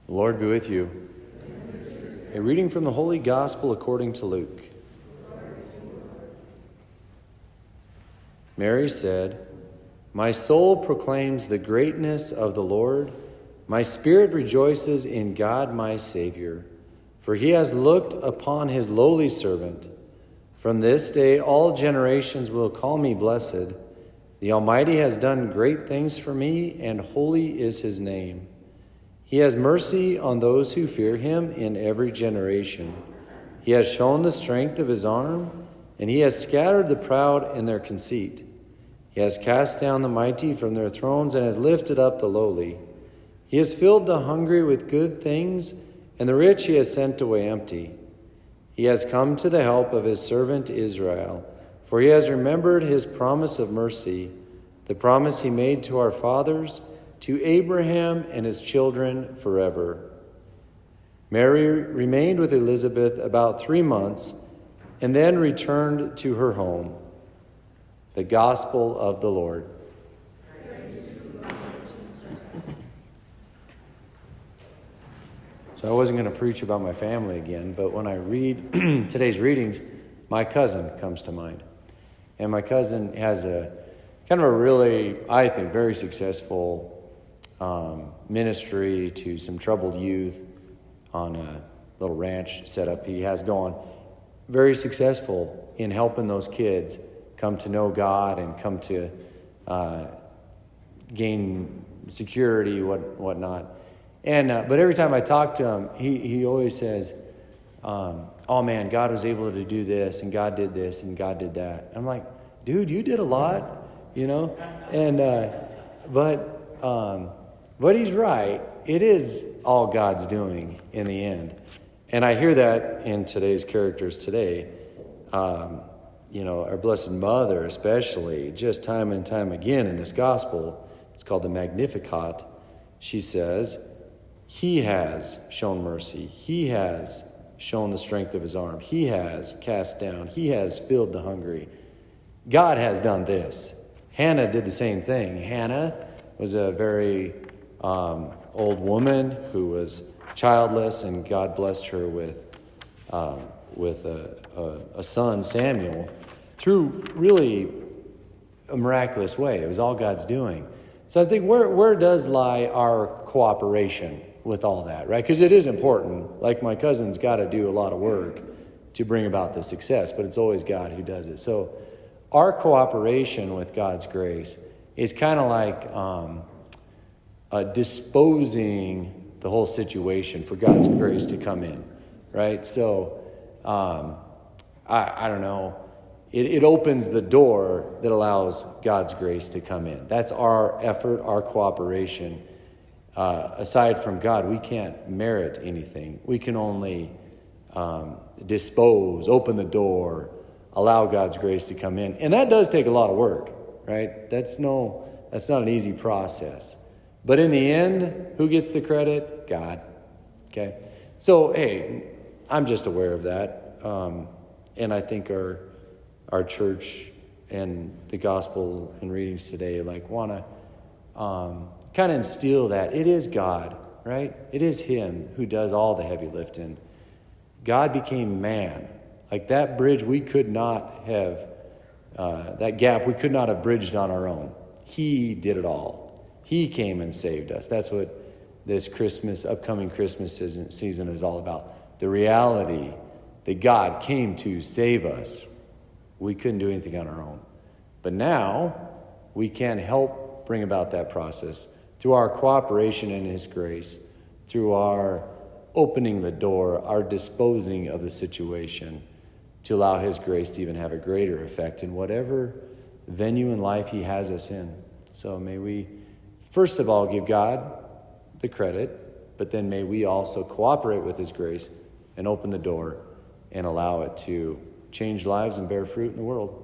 The Lord be with you. A reading from the Holy Gospel according to Luke. Mary said, "My soul proclaims the greatness of the Lord. My spirit rejoices in God my Savior, for he has looked upon his lowly servant. From this day all generations will call me blessed. The Almighty has done great things for me, and holy is his name. He has mercy on those who fear him in every generation. He has shown the strength of his arm, and he has scattered the proud in their conceit. He has cast down the mighty from their thrones and has lifted up the lowly. He has filled the hungry with good things, and the rich he has sent away empty. He has come to the help of his servant Israel, for he has remembered his promise of mercy, the promise he made to our fathers, to Abraham and his children forever." Mary remained with Elizabeth about 3 months and then returned to her home. The Gospel of the Lord. So I wasn't going to preach about my family again, but when I read today's readings, my cousin comes to mind. And my cousin has a kind of a really, I think, very successful ministry to some troubled youth on a little ranch setup he has going. Very successful in helping those kids come to know God and come to gain security, whatnot. And but every time I talk to him, he always says, "Oh man, God was able to do this, and God did this, and God did that." I'm like, "Dude, you did a lot, you know." And but he's right. It is all God's doing in the end, and I hear that in today's characters today. Our Blessed Mother, especially, just time and time again in this gospel, it's called the Magnificat. She says, "He has shown mercy. He has shown the strength of his arm. He has cast down. He has filled the hungry. God has done this." Hannah did the same thing. Hannah was a very old woman who was childless, and God blessed her with a son, Samuel, through really a miraculous way. It was all God's doing. So I think where does lie our cooperation with all that, right? Because it is important. Like my cousin's got to do a lot of work to bring about the success, but it's always God who does it. So our cooperation with God's grace is kind of like disposing the whole situation for God's grace to come in, right? So I don't know. It opens the door that allows God's grace to come in. That's our effort, our cooperation. Aside from God, we can't merit anything. We can only dispose, open the door, allow God's grace to come in. And that does take a lot of work, right? That's not an easy process. But in the end, who gets the credit? God. Okay? So, hey, I'm just aware of that. And I think our church and the gospel and readings today want to kind of instill that it is God, right? It is him who does all the heavy lifting. God became man. Like that bridge we could not have, that gap we could not have bridged on our own. He did it all. He came and saved us. That's what this upcoming Christmas season is all about. The reality that God came to save us. We couldn't do anything on our own. But now we can help bring about that process through our cooperation in his grace, through our opening the door, our disposing of the situation to allow his grace to even have a greater effect in whatever venue in life he has us in. So may we, first of all, give God the credit, but then may we also cooperate with his grace and open the door and allow it to change lives and bear fruit in the world.